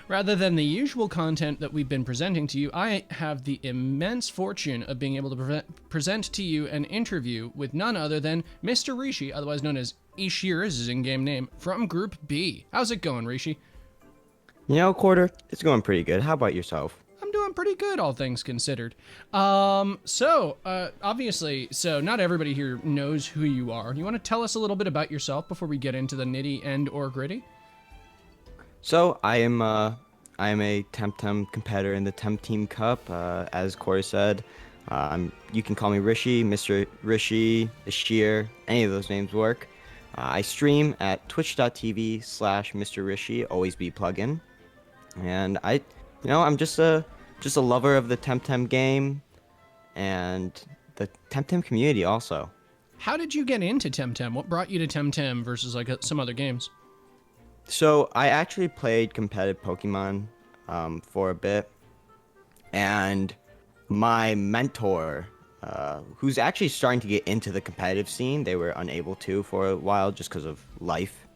Rather than the usual content that we've been presenting to you, I have the immense fortune of being able to present to you an interview with none other than Mr. Rishi, otherwise known as Ishir, is his in-game name, from Group B. How's it going, Rishi? Quarter, it's going pretty good. How about yourself? I'm doing pretty good, all things considered. Obviously, not everybody here knows who you are. You want to tell us a little bit about yourself before we get into the nitty and or gritty? So I am a TemTeam competitor in the TemTeam Cup. As Corey said, you can call me Rishi, Mr. Rishi, ishir, any of those names work. I stream at twitch.tv/Mr Rishi, always be plugin. And I'm just a lover of the TemTeam game and the TemTeam community also. How did you get into TemTeam? What brought you to TemTeam versus like some other games? So I actually played competitive Pokemon for a bit, and my mentor, who's actually starting to get into the competitive scene, they were unable to for a while just because of life.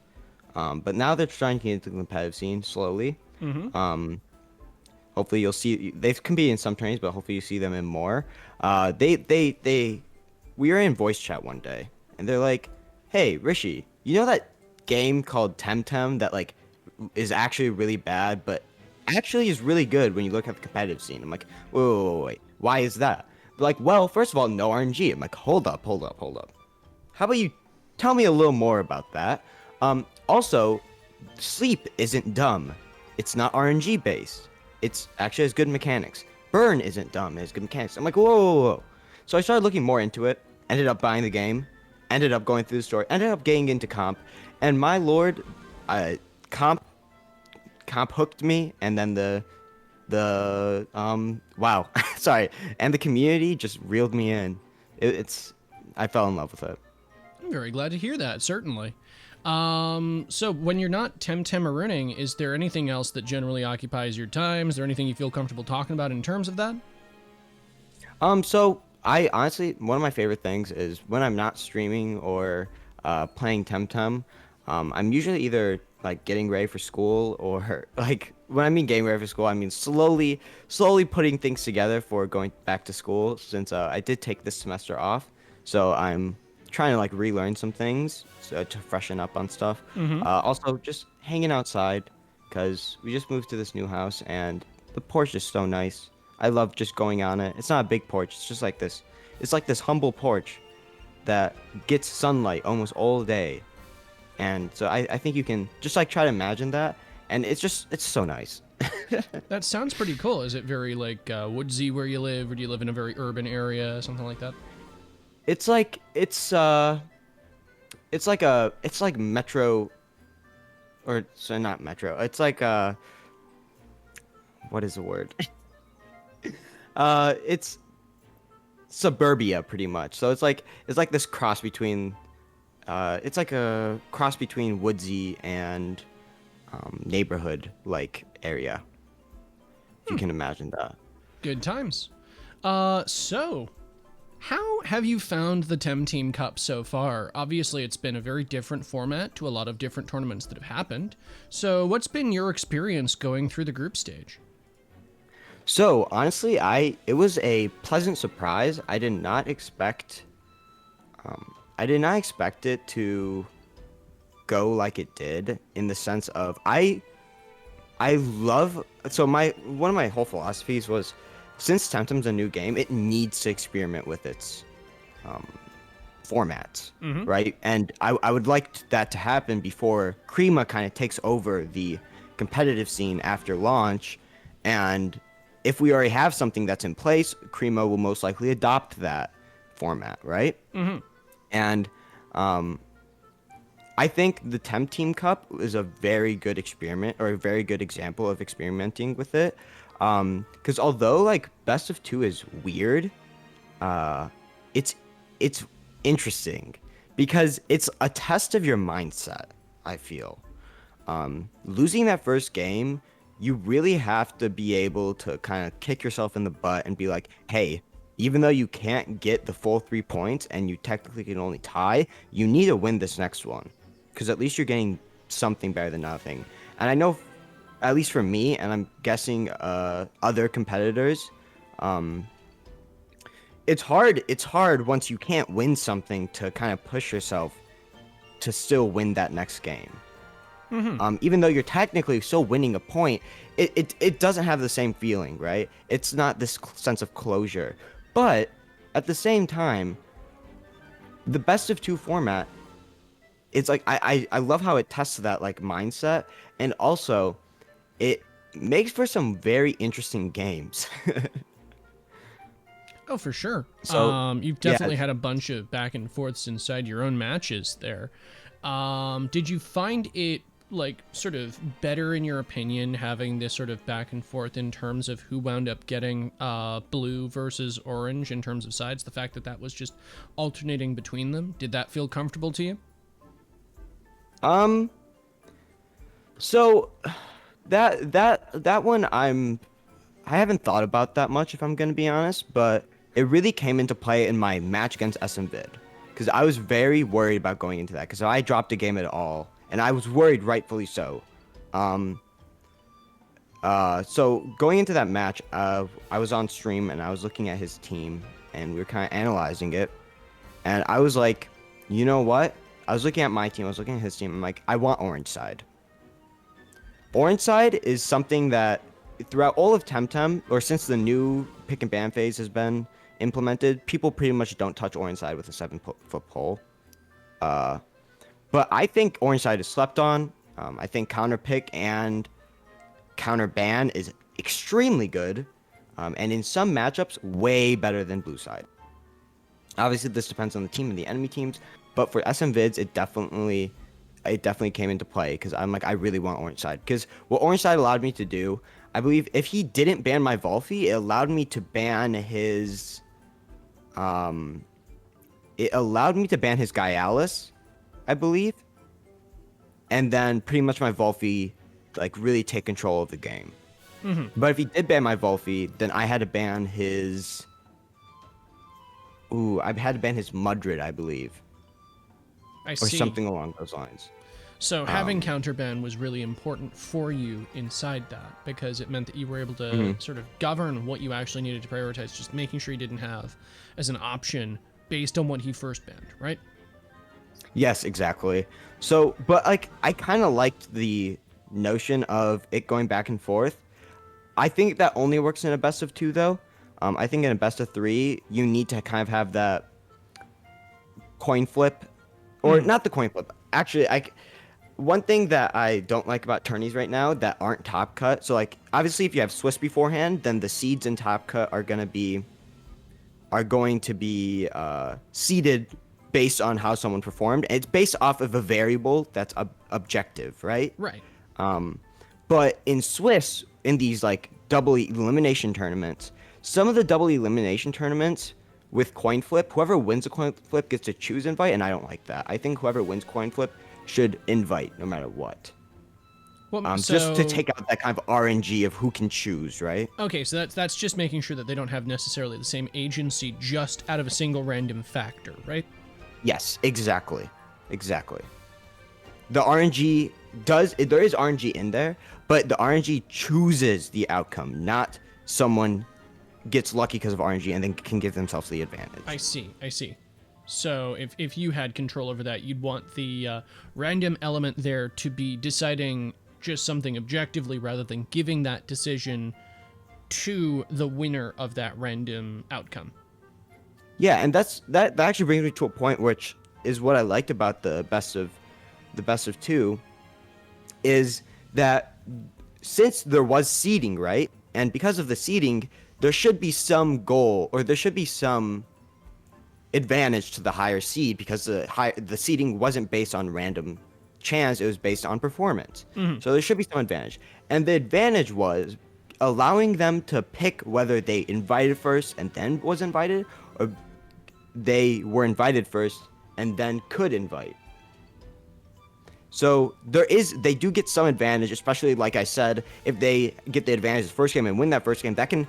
But now they're trying to get into the competitive scene slowly. Mm-hmm. Hopefully you'll see they've competed in some trainings, but hopefully you see them in more. We were in voice chat one day, and they're like, "Hey, Rishi, you know that game called Temtem that like is actually really bad, but actually is really good when you look at the competitive scene?" I'm like, wait, why is that? They're like, well, first of all, no RNG. I'm like, hold up. How about you tell me a little more about that? Also, sleep isn't dumb. It's not RNG based. It's actually has good mechanics. Burn isn't dumb. It has good mechanics. I'm like, whoa. So I started looking more into it. Ended up buying the game. Ended up going through the story. Ended up getting into comp. And my lord, comp hooked me. And then wow, sorry. And the community just reeled me in. I fell in love with it. I'm very glad to hear that, certainly. So when you're not Temtem-a-running, is there anything else that generally occupies your time? Is there anything you feel comfortable talking about in terms of that? So I honestly, one of my favorite things is when I'm not streaming or playing Temtem, I'm usually either like getting ready for school or like when I mean getting ready for school, I mean slowly putting things together for going back to school since I did take this semester off. So I'm trying to like relearn some things to freshen up on stuff. Mm-hmm. Also, just hanging outside because we just moved to this new house and the porch is so nice. I love just going on it. It's not a big porch. It's just like this. It's like this humble porch that gets sunlight almost all day. And so I think you can just like try to imagine that. And it's so nice. That sounds pretty cool. Is it very like woodsy where you live, or do you live in a very urban area, something like that? It's like it's like metro or so not metro. It's like what is the word? It's suburbia pretty much. So it's like this cross between it's like a cross between woodsy and neighborhood like area. If you can imagine that. Good times. So how have you found the TemTeam Cup so far? Obviously, it's been a very different format to a lot of different tournaments that have happened. So, what's been your experience going through the group stage? So honestly, it was a pleasant surprise. I did not expect it to go like it did in the sense of I love so my one of my whole philosophies was since Temtem's a new game, it needs to experiment with its um, formats, Mm-hmm. right? And I would like that to happen before Krima kind of takes over the competitive scene after launch. And if we already have something that's in place, Krima will most likely adopt that format, right? Mm-hmm. And um, I think the TemTeam Cup is a very good experiment or a very good example of experimenting with it. Because although like best of two is weird, uh, it's it's interesting because it's a test of your mindset. I feel losing that first game, you really have to be able to kind of kick yourself in the butt and be like, hey, even though you can't get the full 3 points and you technically can only tie, you need to win this next one because at least you're getting something better than nothing. And I know at least for me, and I'm guessing other competitors, it's hard. It's hard once you can't win something to kind of push yourself to still win that next game. Even though you're technically still winning a point, it doesn't have the same feeling, right? It's not this sense of closure. But at the same time, the best of two format, it's like I love how it tests that like mindset, and also it makes for some very interesting games. Oh, for sure. So You've yeah, definitely had a bunch of back and forths inside your own matches there. Did you find it like sort of better in your opinion having this sort of back and forth in terms of who wound up getting blue versus orange in terms of sides? The fact that that was just alternating between them, did that feel comfortable to you? So that one I haven't thought about that much, if I'm gonna be honest, but it really came into play in my match against SMVid, because I was very worried about going into that, because I dropped a game at all, and I was worried, rightfully so. So going into that match, I was on stream and I was looking at his team, and we were kind of analyzing it, and I was like, you know what? I was looking at my team, I was looking at his team, I'm like, I want orange side. Orange side is something that throughout all of TemTem, or since the new pick and ban phase has been implemented, people pretty much don't touch orange side with a 7-foot pole. But I think orange side is slept on. I think counter pick and counter ban is extremely good, and in some matchups, way better than blue side. Obviously, this depends on the team and the enemy teams, but for SMVids, it definitely came into play, because I'm like, I really want orange side, because what orange side allowed me to do, I believe, if he didn't ban my Volphy, it allowed me to ban his Gaialis, I believe, and then pretty much my Volphy like really take control of the game. But if he did ban my Volphy, then I had to ban his Mudrid, I believe, I or see. something along those lines. So having counterban was really important for you inside that, because it meant that you were able to sort of govern what you actually needed to prioritize, just making sure you didn't have as an option based on what he first banned, right? Yes, exactly. So, but like, I kind of liked the notion of it going back and forth. I think that only works in a best of two, though. I think in a best of three, you need to kind of have that coin flip, or not the coin flip. Actually, one thing that I don't like about tourneys right now that aren't top cut. So like, obviously, if you have Swiss beforehand, then the seeds in top cut are going to be seeded based on how someone performed. And it's based off of a variable that's objective, right? Right. But in Swiss, in these like double elimination tournaments, some of the double elimination tournaments with coin flip, whoever wins a coin flip gets to choose invite, and I don't like that. I think whoever wins coin flip should invite no matter what. Well, just to take out that kind of RNG of who can choose, right? Okay, so that's just making sure that they don't have necessarily the same agency just out of a single random factor, right? Yes, exactly. The RNG there is RNG in there, but the RNG chooses the outcome, not someone gets lucky because of RNG and then can give themselves the advantage. I see. So if you had control over that, you'd want the random element there to be deciding just something objectively rather than giving that decision to the winner of that random outcome. Yeah, and that actually brings me to a point which is what I liked about the best of two, is that since there was seeding, right? And because of the seeding, there should be some goal, or there should be some advantage to the higher seed, because the seeding wasn't based on random chance, it was based on performance. So there should be some advantage. And the advantage was allowing them to pick whether they invited first and then was invited, or they were invited first and then could invite. So they do get some advantage, especially like I said, if they get the advantage the first game and win that first game, that can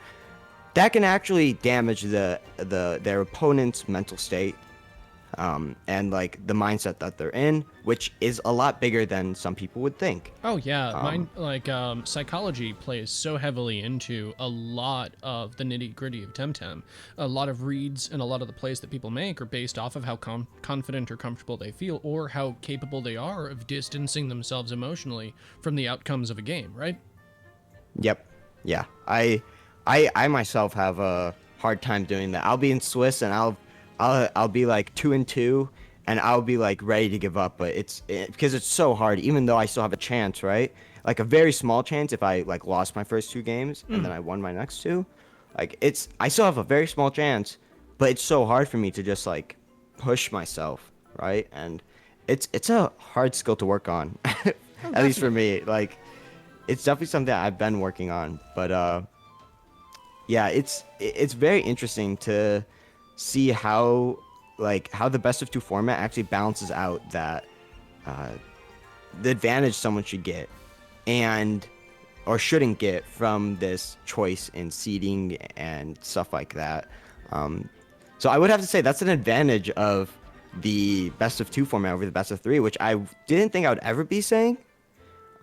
actually damage their opponent's mental state. and like the mindset that they're in, which is a lot bigger than some people would think. Oh yeah, mine like psychology plays so heavily into a lot of the nitty gritty of TemTem. A lot of reads and a lot of the plays that people make are based off of how confident or comfortable they feel, or how capable they are of distancing themselves emotionally from the outcomes of a game. Right? Yep. Yeah. I myself have a hard time doing that. I'll be in Swiss and I'll be like 2-2 and I'll be like ready to give up, but because it's so hard, even though I still have a chance, right? Like a very small chance if I like lost my first two games and then I won my next two. Like I still have a very small chance, but it's so hard for me to just like push myself, right? And it's a hard skill to work on. At least for me. Like it's definitely something that I've been working on, but yeah, it's very interesting to see how the best of two format actually balances out that the advantage someone should get and or shouldn't get from this choice in seeding and stuff like that. So I would have to say that's an advantage of the best of two format over the best of three, which I didn't think I would ever be saying.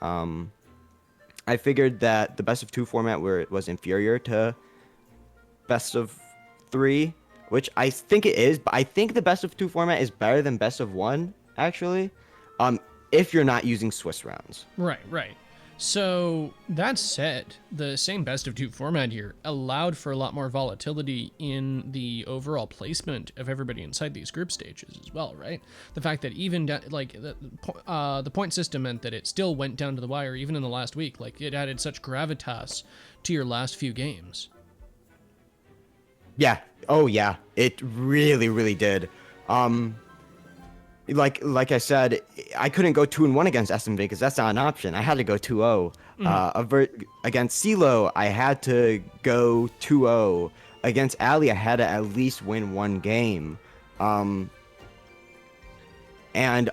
I figured that the best of two format was inferior to best of three, which I think it is, but I think the best of two format is better than best of one, actually, if you're not using Swiss rounds. Right, right. So that said, the same best of two format here allowed for a lot more volatility in the overall placement of everybody inside these group stages as well, right? The fact that even the point system meant that it still went down to the wire even in the last week. Like it added such gravitas to your last few games. Yeah. Oh yeah. It really, really did. Like I said, I couldn't go 2-1 against SMV because that's not an option. I had to go 2-0. Against CeeLo, I had to go 2-0. Against Ali, I had to at least win one game. And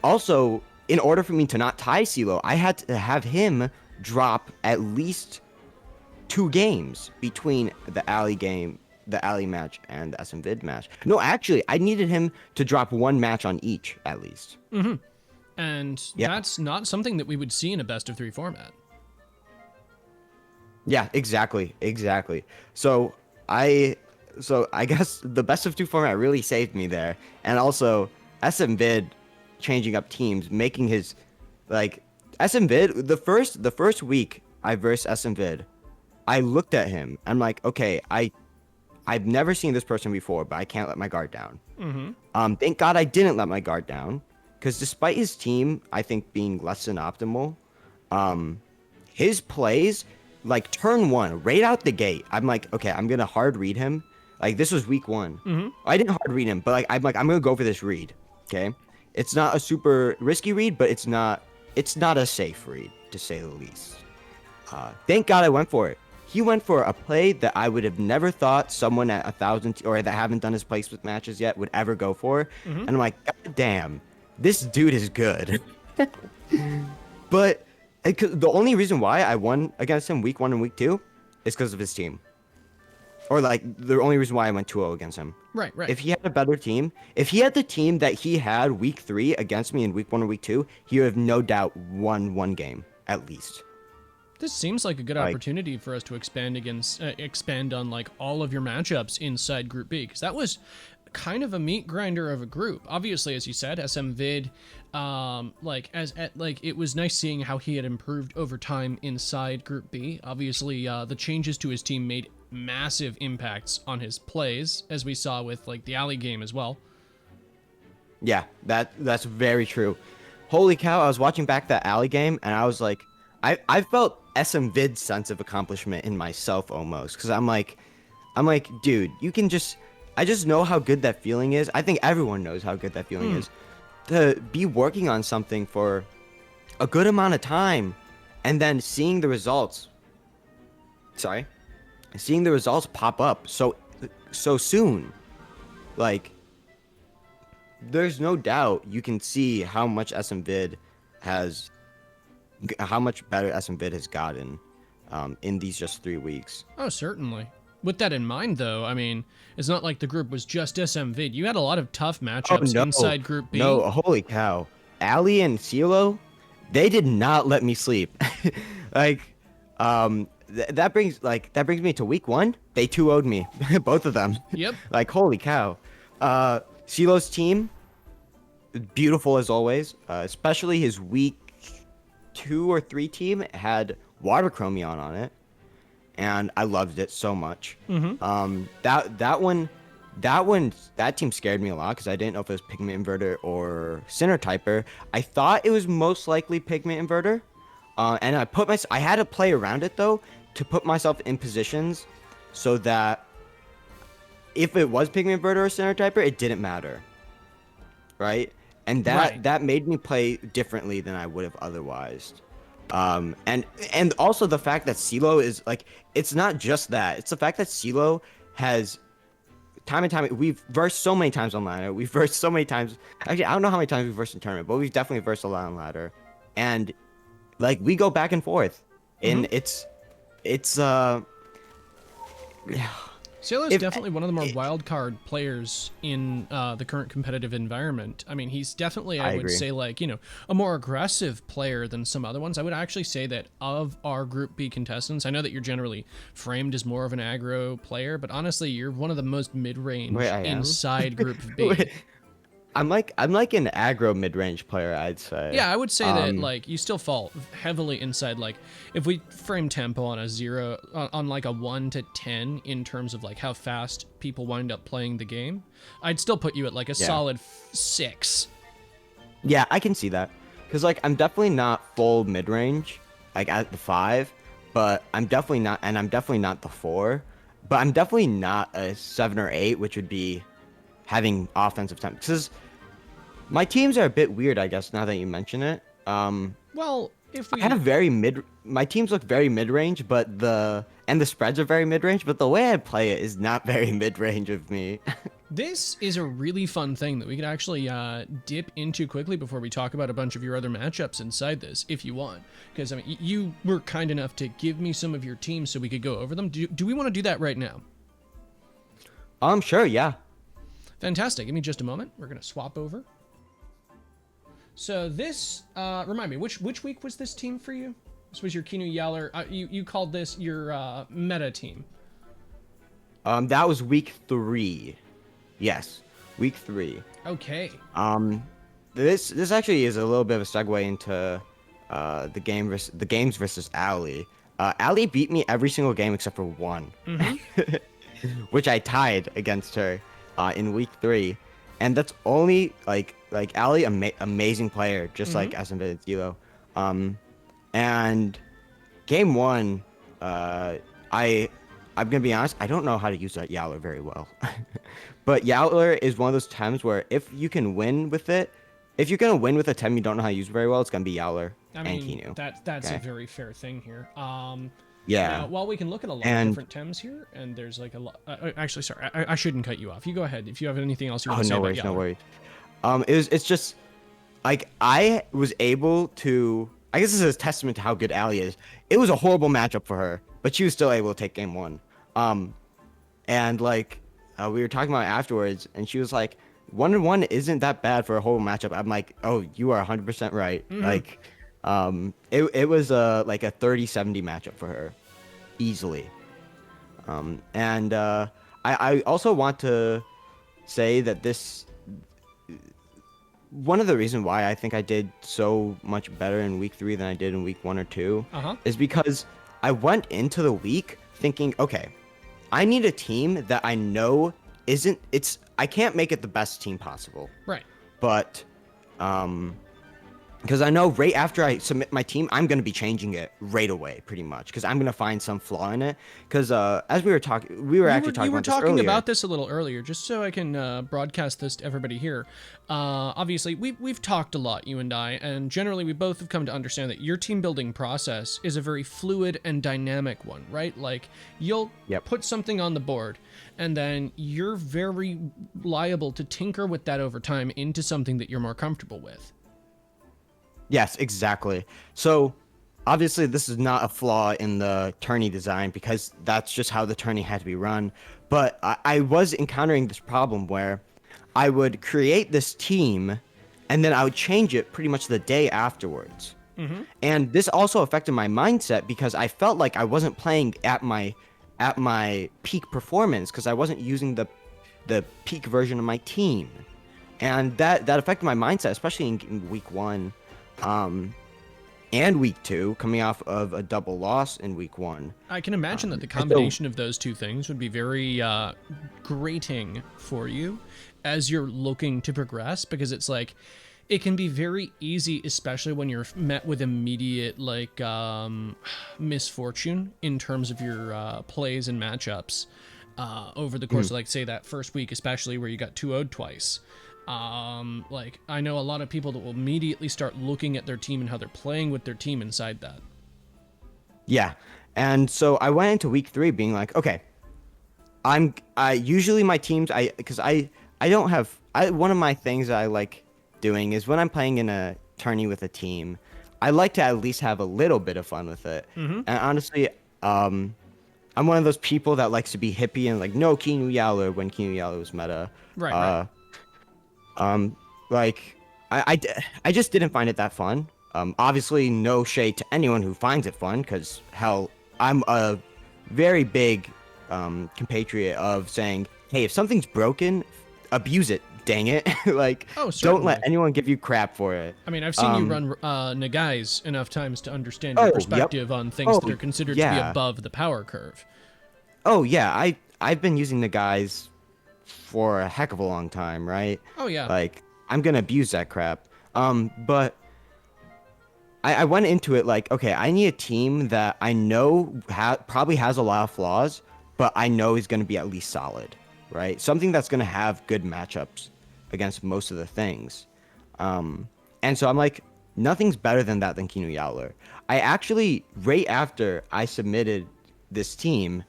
also, in order for me to not tie CeeLo, I had to have him drop at least 2 games between the Ali match and the SM Vid match. No, actually, I needed him to drop 1 match on each, at least. And that's not something that we would see in a best of 3 format. Yeah, exactly. So I guess the best of 2 format really saved me there. And also, SM Vid changing up teams, making his, like, SM Vid, the first week I versed SM Vid, I looked at him, I'm like, okay, I've never seen this person before, but I can't let my guard down. Thank God I didn't let my guard down, because despite his team, I think, being less than optimal, his plays, like turn 1, right out the gate, I'm like, okay, I'm gonna hard read him. Like this was week 1. I didn't hard read him, but like I'm gonna go for this read. Okay, it's not a super risky read, but it's not a safe read to say the least. Thank God I went for it. He went for a play that I would have never thought someone at 1,000 or that haven't done his placement matches yet would ever go for. And I'm like, God damn, this dude is good. But the only reason why I won against him week 1 and week 2 is because of his team. Or like the only reason why I went 2-0 against him. Right. If he had a better team, if he had the team that he had week 3 against me in week 1 or week 2, he would have no doubt won 1 game at least. This seems like a good opportunity for us to expand on like all of your matchups inside Group B, because that was kind of a meat grinder of a group. Obviously, as you said, SM Vid, it was nice seeing how he had improved over time inside Group B. Obviously, the changes to his team made massive impacts on his plays, as we saw with like the Ali game as well. Yeah, that's very true. Holy cow! I was watching back that Ali game, and I was like, I felt SM Vid's sense of accomplishment in myself almost, because I'm like, dude, I just know how good that feeling is. I think everyone knows how good that feeling is, to be working on something for a good amount of time, and then seeing the results pop up so soon. Like, there's no doubt you can see how much better SM Vid has gotten in these just 3 weeks. Oh, certainly. With that in mind, though, I mean, it's not like the group was just SMV. You had a lot of tough Oh matchups no, inside Group B. no, holy cow! Ali and CeeLo, they did not let me sleep. like, that brings me to week 1. They 2-0'd me, both of them. Yep. Like, holy cow! CeeLo's team, beautiful as always. Especially his week 2 or 3 team had Water Chromion on it, and I loved it so much. That team scared me a lot because I didn't know if it was Pigment Inverter or Sinner Typer. I thought it was most likely Pigment Inverter, and I had to play around it though to put myself in positions so that if it was Pigment Inverter or Sinner Typer, it didn't matter, right? And that made me play differently than I would have otherwise. And also the fact that CeeLo is like, it's not just that, it's the fact that CeeLo has time and time, we've versed so many times on ladder, we've versed so many times, actually I don't know how many times we've versed in tournament, but we've definitely versed a lot on ladder, and like we go back and forth, and it's Sailor is definitely one of the more wild card players in the current competitive environment. I mean, he's definitely, I would agree. say, like, a more aggressive player than some other ones. I would actually say that of our Group B contestants, I know that you're generally framed as more of an aggro player, but honestly, you're one of the most mid-range Wait, I am? inside Group B. Wait, I'm like an aggro mid-range player, I'd say. Yeah, I would say that, like, you still fall heavily inside, like, if we frame tempo on a 0, on like a 1 to 10 in terms of, like, how fast people wind up playing the game, I'd still put you at, like, a solid 6. Yeah, I can see that. Because, like, I'm definitely not full mid-range, like, at the 5, but I'm definitely not the 4, but I'm definitely not a 7 or 8, which would be having offensive tempo. Because my teams are a bit weird, I guess, now that you mention it. Well, if we... I have my teams look very mid-range, but the spreads are very mid-range, but the way I play it is not very mid-range of me. This is a really fun thing that we could actually dip into quickly before we talk about a bunch of your other matchups inside this, if you want. Because, I mean, you were kind enough to give me some of your teams so we could go over them. Do we want to do that right now? Sure, yeah. Fantastic. Give me just a moment. We're going to swap over. So this, remind me, which week was this team for you? This was your Kinu Yowler. You called this your meta team. That was week 3. Yes, week 3. Okay. This actually is a little bit of a segue into the games versus Ali. Ali beat me every single game except for one, which I tied against her in week 3, and that's only like Ali, amazing player, just like SMV and Zilo. And game 1, I'm gonna be honest, I don't know how to use that Yowler very well. But Yowler is one of those times where if you can win with it, if you're gonna win with a Tem you don't know how to use very well, it's gonna be Yowler and Kinu. That's a very fair thing here. Yeah. Now, while we can look at a lot of different Tems here, and there's like a lot. Actually, sorry, I shouldn't cut you off. You go ahead if you have anything else you want to say about Yowler. No worries. It's just like I was able to. I guess this is a testament to how good Ali is. It was a horrible matchup for her, but she was still able to take game 1. And like we were talking about it afterwards, and she was like, 1-1 isn't that bad for a whole matchup. I'm like, oh, you are 100% right. Like, it was like a 30-70 matchup for her, easily. And I also want to say that one of the reasons why I think I did so much better in week 3 than I did in week 1 or 2 is because I went into the week thinking, okay, I need a team that I know I can't make it the best team possible. Right. But, because I know right after I submit my team, I'm going to be changing it right away, pretty much, because I'm going to find some flaw in it. Because as we were talking, we were actually talking about this earlier. You were talking about this a little earlier, just so I can broadcast this to everybody here. Obviously, we've talked a lot, you and I, and generally we both have come to understand that your team building process is a very fluid and dynamic one, right? Like, you'll put something on the board, and then you're very liable to tinker with that over time into something that you're more comfortable with. Yes, exactly. So obviously this is not a flaw in the tourney design because that's just how the tourney had to be run. But I was encountering this problem where I would create this team and then I would change it pretty much the day afterwards. And this also affected my mindset because I felt like I wasn't playing at my peak performance because I wasn't using the peak version of my team. And that affected my mindset, especially in week 1. And week 2, coming off of a double loss in week 1. I can imagine that the And so, combination of those two things would be very grating for you as you're looking to progress, because it's like it can be very easy, especially when you're met with immediate like misfortune in terms of your plays and matchups over the course of, like, say, that first week, especially where you got 2-0'd twice. Like, I know a lot of people that will immediately start looking at their team and how they're playing with their team inside that. yeah. And so I went into week 3 being like, okay, I usually my teams, because I don't have, one of my things that I like doing is when I'm playing in a tourney with a team, I like to at least have a little bit of fun with it. And honestly, I'm one of those people that likes to be hippie and like, no Kinu Yowler when Kinu Yowler was meta. Right. Like, I just didn't find it that fun. Obviously, no shade to anyone who finds it fun, because hell, I'm a very big compatriot of saying, hey, if something's broken, abuse it, dang it. Like, Oh, don't let certainly. anyone give you crap for it. I mean, I've seen you run Nagais enough times to understand your Oh, yep. perspective on things Oh, that are considered to be yeah. above the power curve. Oh, yeah. I've been using the guys for a heck of a long time, right? Oh, yeah. Like, I'm gonna abuse that crap. But I went into it like, okay, I need a team that I know probably has a lot of flaws, but I know is going to be at least solid, right? Something that's going to have good matchups against most of the things. And so I'm like, nothing's better than that than Kinu Yowler. I actually, right after I submitted this team,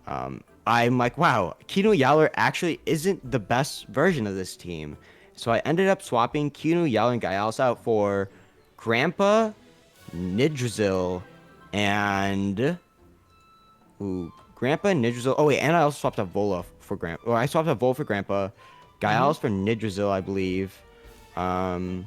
I'm like, wow, Kinu Yowler actually isn't the best version of this team. So I ended up swapping Kinu Yowler and Gaialis out for Grandpa, Nidrazil, and Grandpa, Nidrazil. Oh wait, and I also swapped out Vola for Grandpa. Or I swapped out Vola for Grandpa, Gaialis for Nidrazil, I believe. And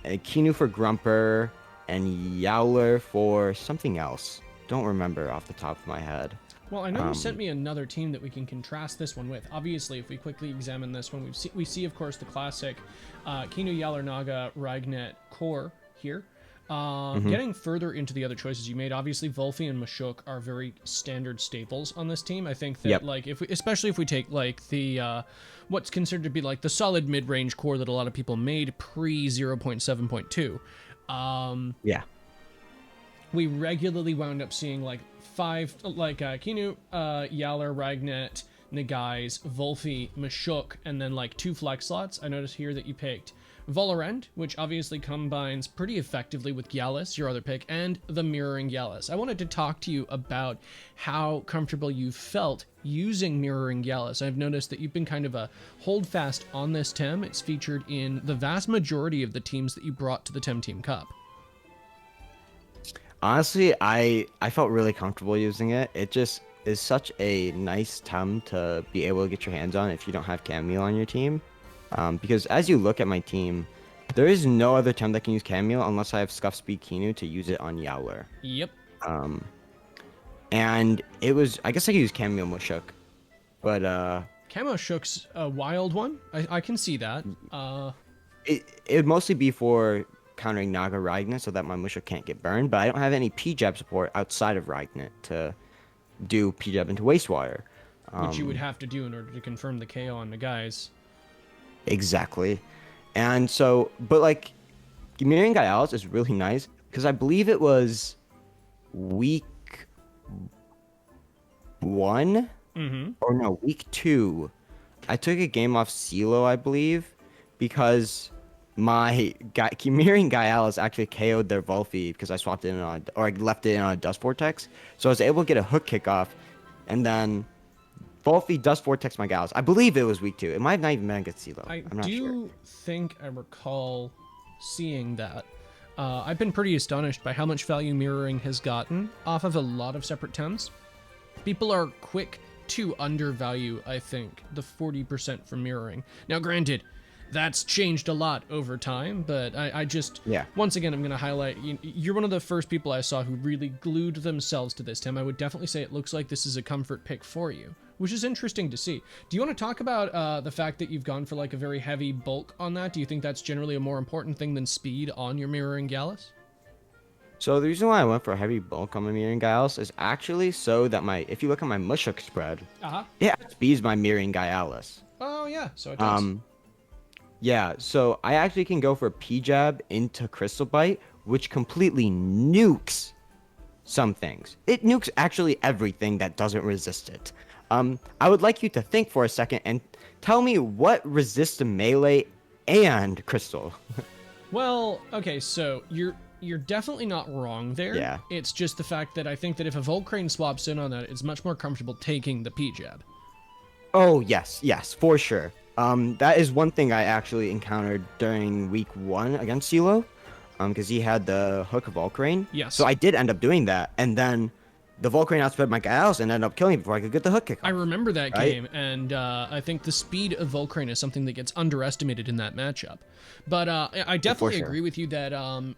Kinu for Grumper, and Yowler for something else. Don't remember off the top of my head. Well, I know you sent me another team that we can contrast this one with. Obviously, if we quickly examine this one, we see, of course, the classic Kinu, Yaller, Naga, Ragnet core here. Getting further into the other choices you made, obviously Volfi and Mashuk are very standard staples on this team. I think that, Yep. like, especially if we take like the what's considered to be like the solid mid-range core that a lot of people made pre 0.7.2. Yeah. We regularly wound up seeing like Kinu, Yaller, Ragnet, Nagais, Volfi, Mashuk, and then like 2 flex slots. I noticed here that you picked Volorend, which obviously combines pretty effectively with Gyalis, your other pick, and the Mirroring Gyalis. I wanted to talk to you about how comfortable you felt using Mirroring Gyalis. I've noticed that you've been kind of a holdfast on this Tem. It's featured in the vast majority of the teams that you brought to the TemTeam Cup. Honestly, I felt really comfortable using it. It just is such a nice Tem to be able to get your hands on if you don't have Cameo on your team. Because as you look at my team, there is no other Tem that can use Cameo unless I have Scuff Speed Kinu to use it on Yowler. Yep. And it was, I guess I could use Cameo Mushuk, but Camo Shook's a wild one. I can see that. it would mostly be for countering Naga Ragnet so that my Mushuk can't get burned, but I don't have any P-Jab support outside of Ragnet to do P-Jab into Wastewater. Which you would have to do in order to confirm the KO on the guys. Exactly. And so, but like, Mirroring Gaialis is really nice because I believe it was week 1 or no, week 2. I took a game off CeeLo, I believe, because my Mirroring Gaialis actually KO'd their Volfi because I swapped it in on, or I left it in on a Dust Vortex. So I was able to get a hook kickoff, and then Volfi Dust Vortex my Gaialis. I believe it was week 2. It might have not even been against CeeLo. I'm not sure. think I recall seeing that. I've been pretty astonished by how much value mirroring has gotten off of a lot of separate Tems. People are quick to undervalue, I think, the 40% for mirroring. Now, granted, that's changed a lot over time, but I just, Yeah. once again, I'm going to highlight, you're one of the first people I saw who really glued themselves to this, Tim. I would definitely say it looks like this is a comfort pick for you, which is interesting to see. Do you want to talk about the fact that you've gone for like a very heavy bulk on that? Do you think that's generally a more important thing than speed on your mirroring Gallus? So the reason why I went for a heavy bulk on my mirroring Gyalis is actually so that if you look at my Mushuk spread, it outspeeds my mirroring Gyalis. Oh yeah, so it does. Yeah, so I actually can go for a P-Jab into Crystal Bite, which completely nukes some things. It nukes actually everything that doesn't resist it. I would like you to think for a second and tell me what resists melee and Crystal. Well, okay, so you're definitely not wrong there. Yeah. It's just the fact that I think that if a Volcrane swaps in on that, it's much more comfortable taking the P-Jab. Oh, yes, for sure. That is one thing I actually encountered during week 1 against CeeLo, because he had the hook of Volcrane. Yes. So I did end up doing that, and then the Volcrane outsped my Gyalis and ended up killing me before I could get the hook kick off. I remember that right? game, and I think the speed of Volcrane is something that gets underestimated in that matchup. But I definitely sure. agree with you that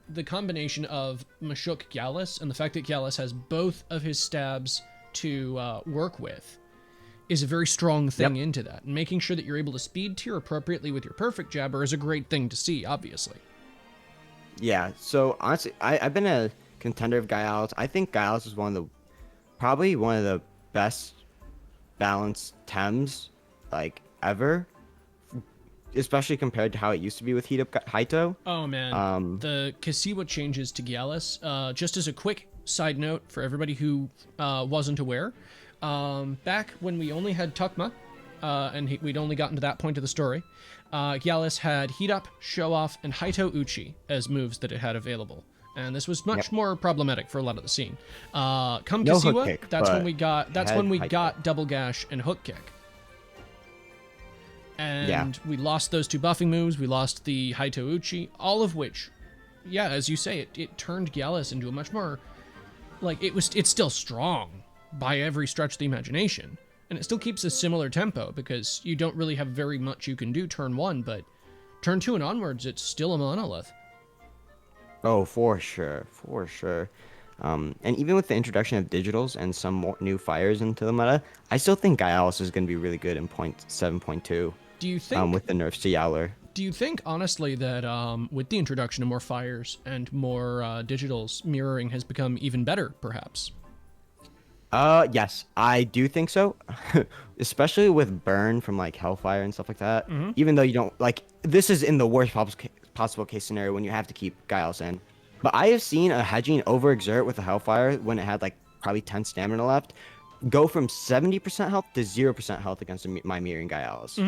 the combination of Mashuk Gallus and the fact that Gallus has both of his stabs to work with is a very strong thing into that. And making sure that you're able to speed tier appropriately with your perfect jabber is a great thing to see, obviously. Yeah, so honestly, I've been a contender of Gyalis. I think Gyalis is probably one of the best balanced Tems, like, ever. Especially compared to how it used to be with Heat Up Haito. Oh man, the Kasiwa changes to Gallus. Just as a quick side note for everybody who wasn't aware, back when we only had Tukma, and we'd only gotten to that point of the story, Gallus had Heat Up, Show Off, and Haito Uchi as moves that it had available. And this was much more problematic for a lot of the scene. Come No Kasiwa, hook kick, that's but when we got Haito. Double Gash and Hook Kick. And we lost those two buffing moves. We lost the Haito Uchi, all of which, yeah, as you say, it turned Gallus into a much more, like, it's still strong by every stretch of the imagination. And it still keeps a similar tempo because you don't really have very much you can do turn 1, but turn 2 and onwards, it's still a monolith. Oh, for sure. And even with the introduction of digitals and some more new fires into the meta, I still think Gyalis is going to be really good in 7.2. Do you think with the nerfs to Yowler? Do you think, honestly, that with the introduction of more fires and more digitals, mirroring has become even better, perhaps? Yes, I do think so. Especially with burn from like Hellfire and stuff like that. Even though you don't like, this is in the worst possible case scenario when you have to keep Gyalis in. But I have seen a hedging overexert with a Hellfire when it had like probably 10 stamina left, go from 70% health to 0% health against my mirroring Gyalis.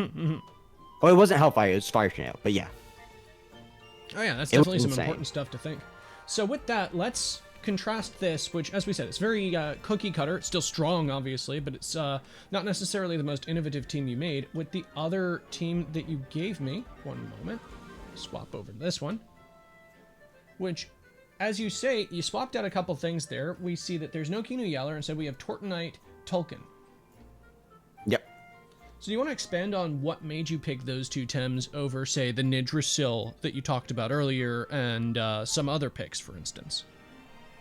Oh, it wasn't Hellfire, it was Fire Tornado, but yeah. Oh yeah, that's It was definitely some insane. important stuff to think. So with that, let's contrast this, which, as we said, it's very cookie cutter. It's still strong, obviously, but it's not necessarily the most innovative team you made, with the other team that you gave me. One moment. Swap over to this one. Which, as you say, you swapped out a couple things there. We see that there's no Kinu Yaller, instead we have Tortonite Tulkin. Yep. So do you want to expand on what made you pick those two Tems over, say, the Nidrasil that you talked about earlier and some other picks, for instance?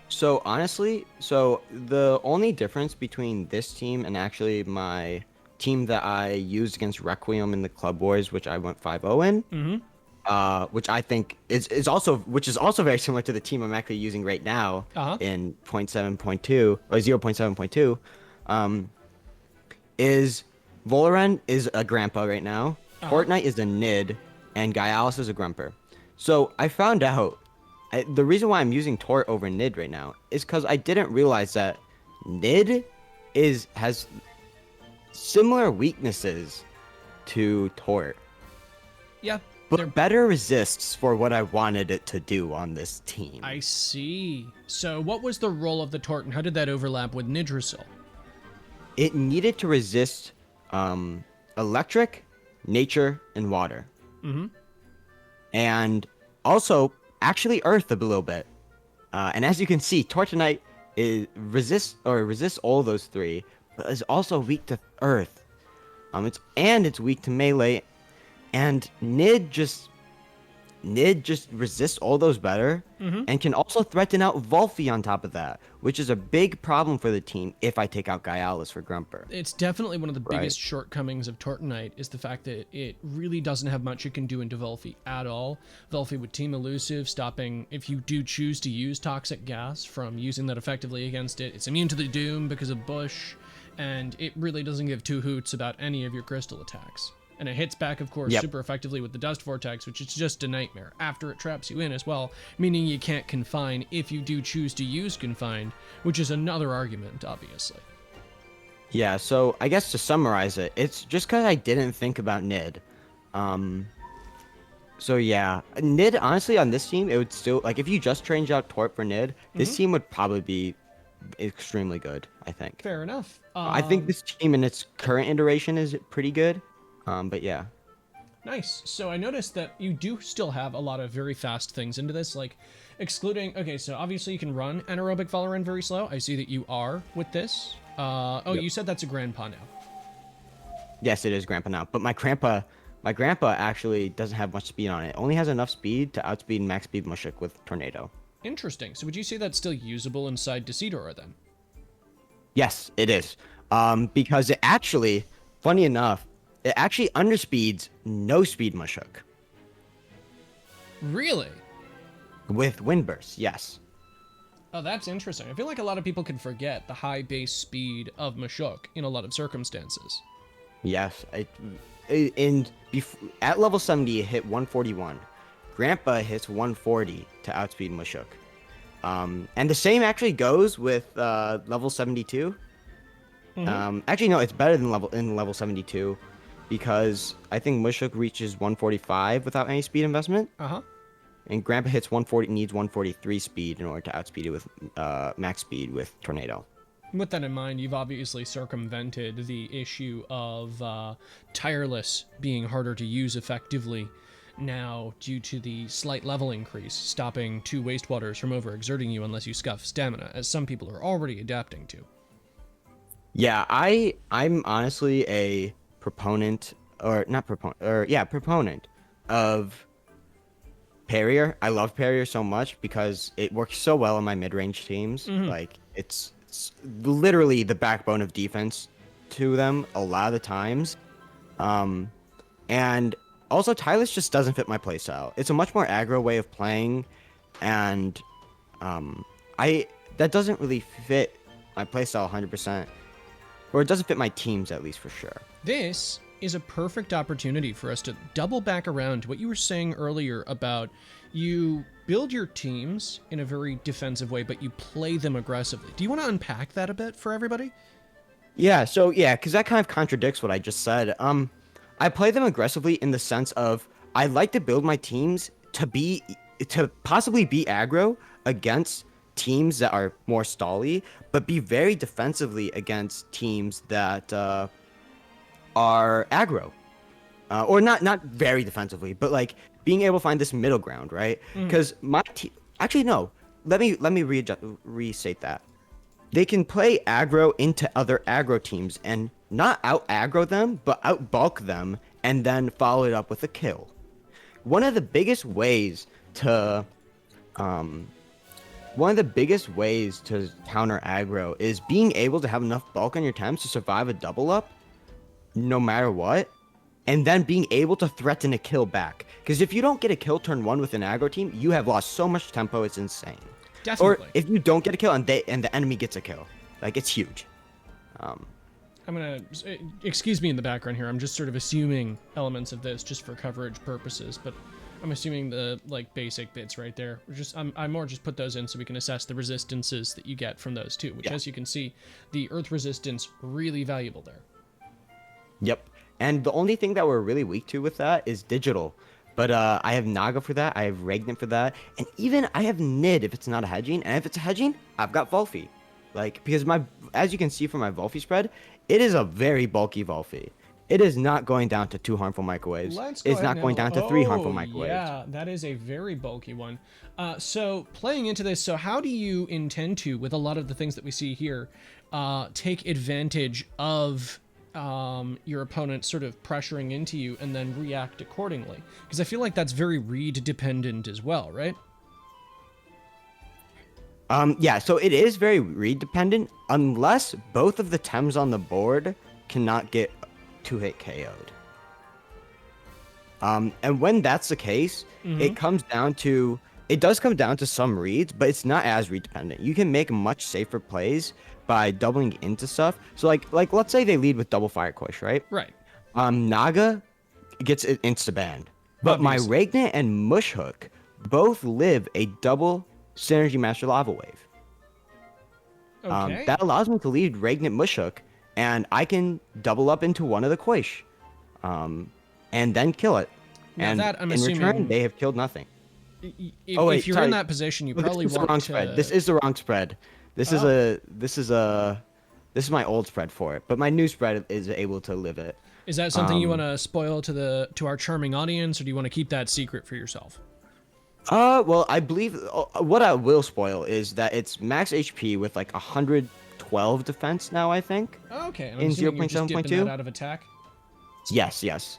So honestly, the only difference between this team and actually my team that I used against Requiem in the Club Wars, which I went 5-0 in, which I think is also very similar to the team I'm actually using right now in 0.7.2 or 0.7.2, is Voloran is a Grandpa right now, Fortnite is a Nid, and Gyalis is a Grumper. So I found out the reason why I'm using Tort over Nid right now is because I didn't realize that Nid has similar weaknesses to Tort. Yeah. But better resists for what I wanted it to do on this team. I see. So what was the role of the Tort, and how did that overlap with Nidrasil? It needed to resist electric, nature, and water. And also, actually Earth a little bit. And as you can see, Tortonite resists all those three, but is also weak to Earth. It's weak to melee, and Nid just resists all those better, and can also threaten out Volphy on top of that, which is a big problem for the team if I take out Gaialis for Grumper. It's definitely one of the biggest shortcomings of Tortonite is the fact that it really doesn't have much it can do into Volphy at all. Volphy would team elusive, stopping if you do choose to use Toxic Gas from using that effectively against it. It's immune to the Doom because of Bush, and it really doesn't give two hoots about any of your crystal attacks. And it hits back, of course, super effectively with the Dust Vortex, which is just a nightmare after it traps you in as well, meaning you can't Confine if you do choose to use Confined, which is another argument, obviously. Yeah, so I guess to summarize it, it's just because I didn't think about Nid. So yeah, Nid, honestly, on this team, it would still, like, if you just changed out Tort for Nid, this team would probably be extremely good, I think. Fair enough. I think this team in its current iteration is pretty good. But yeah. Nice. So I noticed that you do still have a lot of very fast things into this, like excluding... Okay, so obviously you can run anaerobic Valorant very slow. I see that you are with this. You said that's a Grandpa now. Yes, it is Grandpa now. But my grandpa actually doesn't have much speed on it. It only has enough speed to outspeed max speed Mushuk with Tornado. Interesting. So would you say that's still usable inside Decidora then? Yes, it is. Because it actually, funny enough, it actually underspeeds no speed Mushuk. Really? With Wind Burst, yes. Oh, that's interesting. I feel like a lot of people can forget the high base speed of Mushuk in a lot of circumstances. Yes. At level 70, it hit 141. Grandpa hits 140 to outspeed Mushuk. And the same actually goes with level 72. Actually, no, it's better than level 72. Because I think Mushuk reaches 145 without any speed investment. And Grandpa hits 140, needs 143 speed in order to outspeed it with max speed with Tornado. With that in mind, you've obviously circumvented the issue of Tireless being harder to use effectively now due to the slight level increase, stopping two Wastewaters from overexerting you unless you scuff stamina, as some people are already adapting to. Yeah, I'm honestly a proponent of Parrier. I love Parrier so much because it works so well in my mid-range teams. Like it's literally the backbone of defense to them a lot of the times. And also Tylus just doesn't fit my playstyle. It's a much more aggro way of playing, and that doesn't really fit my playstyle 100%. Or it doesn't fit my teams, at least, for sure. This is a perfect opportunity for us to double back around to what you were saying earlier about you build your teams in a very defensive way, but you play them aggressively. Do you want to unpack that a bit for everybody? Yeah, because that kind of contradicts what I just said. I play them aggressively in the sense of I like to build my teams to possibly be aggro against teams that are more stally, but be very defensively against teams that are aggro, or not very defensively, but like being able to find this middle ground, right? Because my team, actually no, let me restate that. They can play aggro into other aggro teams and not out aggro them, but out bulk them, and then follow it up with a kill. One of the biggest ways to counter aggro is being able to have enough bulk on your temps to survive a double up, no matter what, and then being able to threaten a kill back. Because if you don't get a kill turn 1 with an aggro team, you have lost so much tempo, it's insane. Definitely. Or if you don't get a kill and the enemy gets a kill, like, it's huge. I'm gonna excuse me in the background here. I'm just sort of assuming elements of this just for coverage purposes, but I'm assuming the like basic bits right there. I more just put those in so we can assess the resistances that you get from those too, which as you can see, the earth resistance really valuable there. Yep. And the only thing that we're really weak to with that is digital. But I have Naga for that, I have Regnant for that, and even I have Nid if it's not a hedging, and if it's a hedging, I've got Volphy. Like, because as you can see from my Volphy spread, it is a very bulky Volphy. It is not going down to 2 harmful microwaves. Let's go It's ahead not and going have down a to 3 harmful Oh, microwaves. yeah, that is a very bulky one. So playing into this, so how do you intend to, with a lot of the things that we see here, take advantage of your opponent sort of pressuring into you and then react accordingly? Because I feel like that's very read dependent as well, right? Yeah, so it is very read dependent unless both of the Tems on the board cannot get 2-hit KO'd. And when that's the case, it does come down to some reads, but it's not as read dependent. You can make much safer plays by doubling into stuff. So like let's say they lead with double fire push, right? Right. Naga gets it insta banned, but Obviously. my Regnant and Mush Hook both live a double Synergy Master Lava Wave. Okay. That allows me to lead Regnant Mush Hook, and I can double up into one of the Quish, and then kill it. Now And that, I'm in assuming, return, they have killed nothing. If you're in that position, you probably this is the want wrong to... spread. This is the wrong spread. This is my old spread for it, but my new spread is able to live it. Is that something you want to spoil to our charming audience, or do you want to keep that secret for yourself? Well, I believe what I will spoil is that it's max HP with like 112 defense now, I think. Okay, and I'm In assuming you're just dipping 0.7.2? that out of attack. Yes.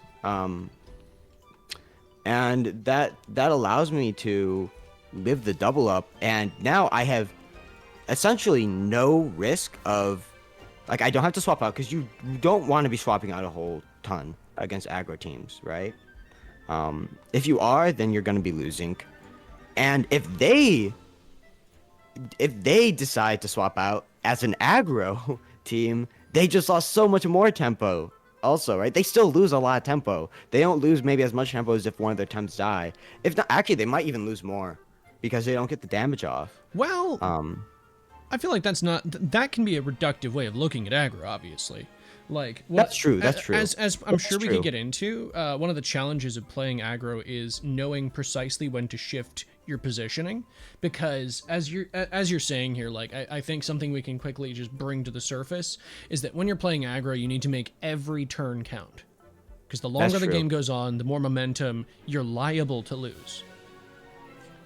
And that allows me to live the double up, and now I have essentially no risk of, like, I don't have to swap out, because you don't want to be swapping out a whole ton against aggro teams, right? If you are, then you're going to be losing. And if they decide to swap out as an aggro team, they just lost so much more tempo also, right? They still lose a lot of tempo. They don't lose maybe as much tempo as if one of their Temps die. If not, actually, they might even lose more because they don't get the damage off. Well, I feel like that can be a reductive way of looking at aggro, obviously. Like That's true. As I'm sure we could get into, one of the challenges of playing aggro is knowing precisely when to shift your positioning, because as you're saying here, like I think something we can quickly just bring to the surface is that when you're playing aggro, you need to make every turn count, because the longer the game goes on, the more momentum you're liable to lose.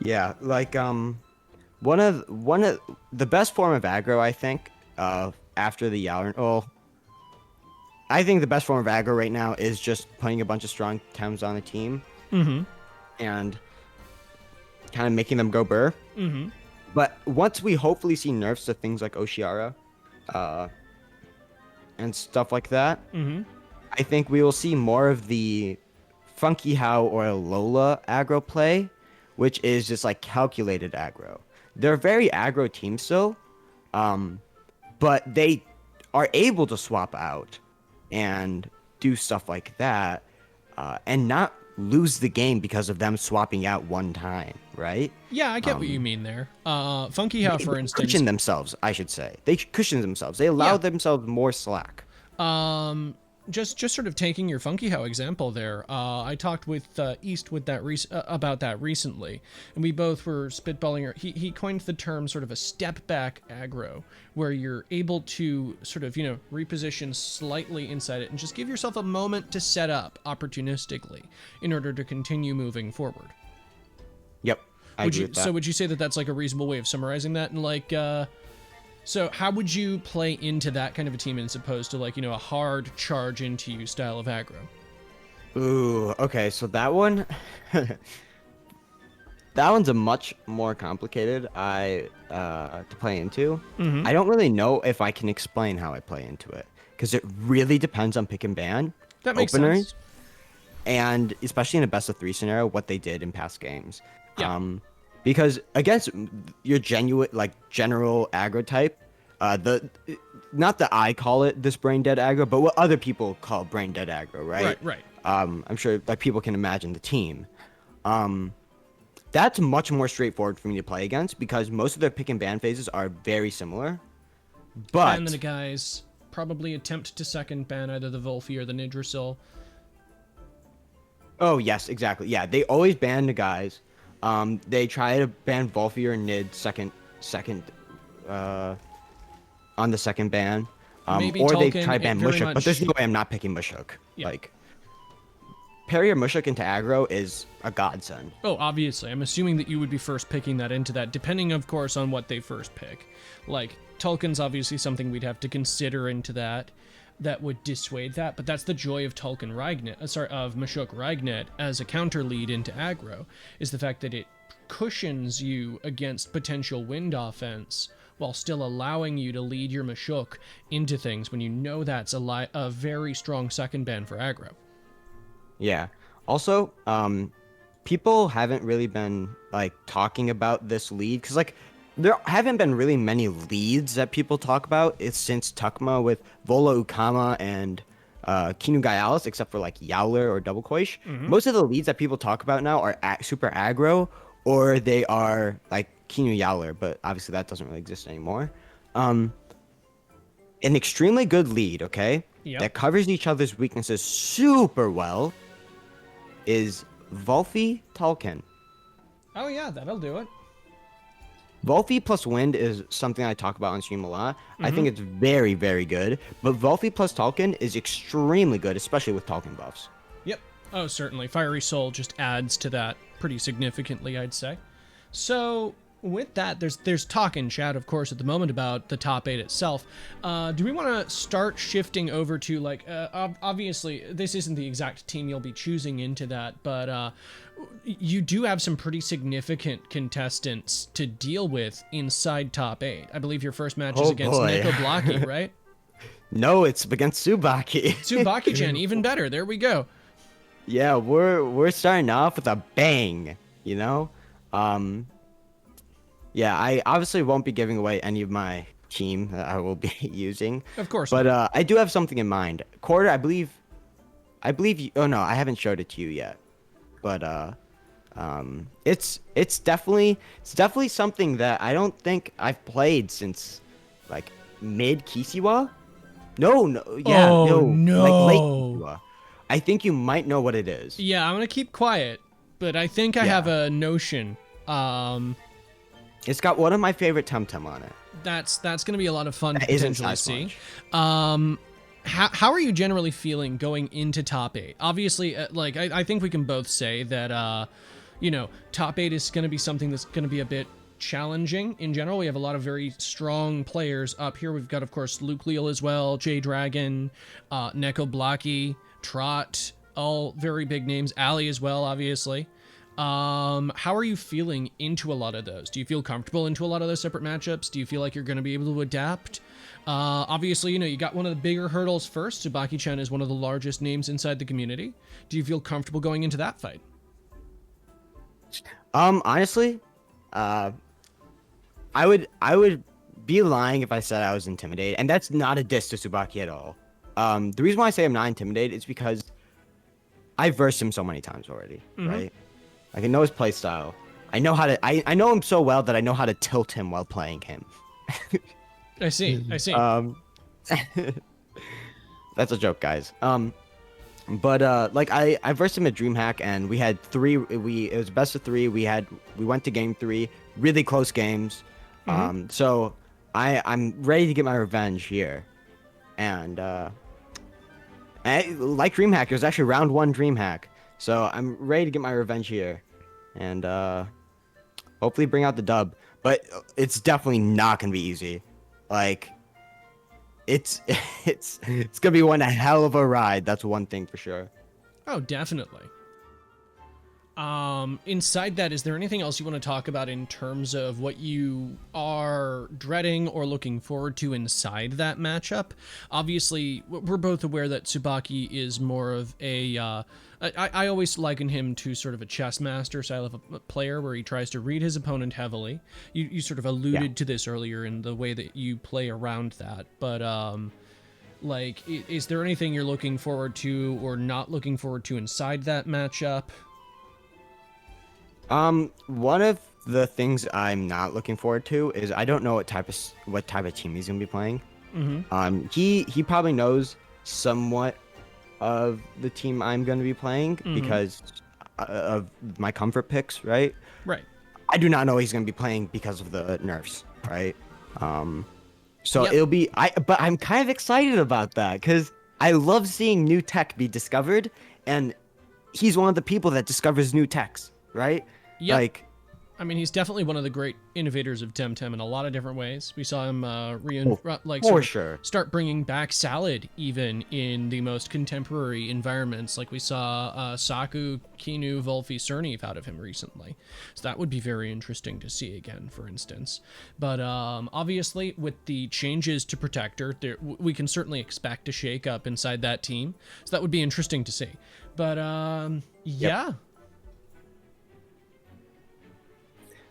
Yeah, like one of the best form of aggro, I think, after the Yalern. Oh, I think the best form of aggro right now is just putting a bunch of strong Tems on a team, and kind of making them go burr. But once we hopefully see nerfs to things like Oshiara, and stuff like that, I think we will see more of the Funky How or Lola aggro play, which is just like calculated aggro. They're very aggro teams still, but they are able to swap out and do stuff like that, and not lose the game because of them swapping out one time, right? Yeah, I get what you mean there. Funky How, for instance, cushion themselves, I should say. They cushion themselves. They allow themselves more slack. Just sort of taking your Funky How example there, I talked with East with that about that recently, and we both were spitballing. He coined the term sort of a step back aggro, where you're able to sort of reposition slightly inside it and just give yourself a moment to set up opportunistically in order to continue moving forward. Yep, I agree with that. So would you say that that's like a reasonable way of summarizing that? And like, so how would you play into that kind of a team as opposed to like, a hard charge into you style of aggro? Ooh, okay, so that one, that one's a much more complicated to play into. I don't really know if I can explain how I play into it, because it really depends on pick and ban. That makes sense. And especially in a best of 3 scenario, what they did in past games. Yeah. Because against your general aggro type, not that I call it this brain dead aggro, but what other people call brain dead aggro, right? Right. I'm sure like people can imagine the team. That's much more straightforward for me to play against because most of their pick and ban phases are very similar. But ban the guys, probably attempt to second ban either the Volphy or the Nidrasil. Oh yes, exactly. Yeah, they always ban the guys. They try to ban Volphy or Nid second on the second ban. Maybe Or they Tulkin, try it ban very Mushuk, but there's much- no way I'm not picking Mushuk. Yeah. Like, parry or Mushuk into aggro is a godsend. Oh, obviously. I'm assuming that you would be first picking that into that, depending, of course, on what they first pick. Like, Tulkin's obviously something we'd have to consider into that would dissuade that, but that's the joy of Tulkin Ragnet, of Mashuk Ragnet as a counter lead into aggro, is the fact that it cushions you against potential wind offense while still allowing you to lead your Mashuk into things when you know that's a very strong second ban for aggro. Yeah. Also, people haven't really been like talking about this lead because like there haven't been really many leads that people talk about. It's since Tukma with Vola Ukama and Kinu Gaialis, except for like Yowler or Double Koish. Most of the leads that people talk about now are super aggro, or they are like Kinu Yowler, but obviously that doesn't really exist anymore. An extremely good lead, okay, Yep. that covers each other's weaknesses super well is Volfi Tulkin. Oh yeah, that'll do it. Volfi plus Wind is something I talk about on stream a lot. I think it's very, very good. But Volfi plus Tulkin is extremely good, especially with Tulkin buffs. Yep. Oh, certainly. Fiery Soul just adds to that pretty significantly, I'd say. So, with that, there's talk in chat, of course, at the moment about the top 8 itself. Do we want to start shifting over to, like, obviously, this isn't the exact team you'll be choosing into that, but you do have some pretty significant contestants to deal with inside top 8. I believe your first match is Oh, against boy. Neko Blaki, right? No, it's against Tsubaki. Tsubaki-gen, even better. There we go. Yeah, we're starting off with a bang, you know? Yeah, I obviously won't be giving away any of my team that I will be using. Of course. But I do have something in mind. Quarter, I believe you, oh no, I haven't showed it to you yet. But it's definitely something that I don't think I've played since like mid Kisiwa. No, yeah, Oh, no, like late no. Kisiwa. I think you might know what it is. Yeah, I'm gonna keep quiet, but I think I have a notion. It's got one of my favorite TemTeam on it. That's gonna be a lot of fun to That isn't potentially see. Sasquatch. How are you generally feeling going into top 8? Obviously, like I think we can both say that top 8 is gonna be something that's gonna be a bit challenging in general. We have a lot of very strong players up here. We've got, of course, Luke Leal as well, J Dragon, Neko Blaki, Trot, all very big names. Ali as well, obviously. How are you feeling into a lot of those? Do you feel comfortable into a lot of those separate matchups? Do you feel like you're going to be able to adapt? Obviously, you got one of the bigger hurdles first. Tsubaki-chan is one of the largest names inside the community. Do you feel comfortable going into that fight? Honestly, I would be lying if I said I was intimidated, and that's not a diss to Tsubaki at all. The reason why I say I'm not intimidated is because I've versed him so many times already, right? Like, I know his play style. I know how to. I know him so well that I know how to tilt him while playing him. I see. That's a joke, guys. But like I versed him at DreamHack, and we had it was best of 3. We went to game 3, really close games. So I'm ready to get my revenge here, and like DreamHack, it was actually round 1 DreamHack. So I'm ready to get my revenge here, and hopefully bring out the dub. But it's definitely not gonna be easy. Like, it's gonna be one hell of a ride. That's one thing for sure. Oh, definitely. Inside that, is there anything else you want to talk about in terms of what you are dreading or looking forward to inside that matchup? Obviously, we're both aware that Tsubaki is more of a, I always liken him to sort of a chess master style of a player where he tries to read his opponent heavily. You sort of alluded to this earlier in the way that you play around that, but, like, is there anything you're looking forward to or not looking forward to inside that matchup? One of the things I'm not looking forward to is I don't know what type of team he's gonna be playing. He probably knows somewhat of the team I'm gonna be playing because of my comfort picks, right? Right. I do not know what he's gonna be playing because of the nerfs, right? So Yep. it'll be but I'm kind of excited about that because I love seeing new tech be discovered, and he's one of the people that discovers new techs, right? Yep. Like, I mean, he's definitely one of the great innovators of TemTem in a lot of different ways. We saw him oh, like for sort of sure. start bringing back salad even in the most contemporary environments. Like we saw Saku, Kinu, Volfi, Cerniv out of him recently. So that would be very interesting to see again, for instance. But obviously, with the changes to Protector, we can certainly expect a shake up inside that team. So that would be interesting to see. But yeah.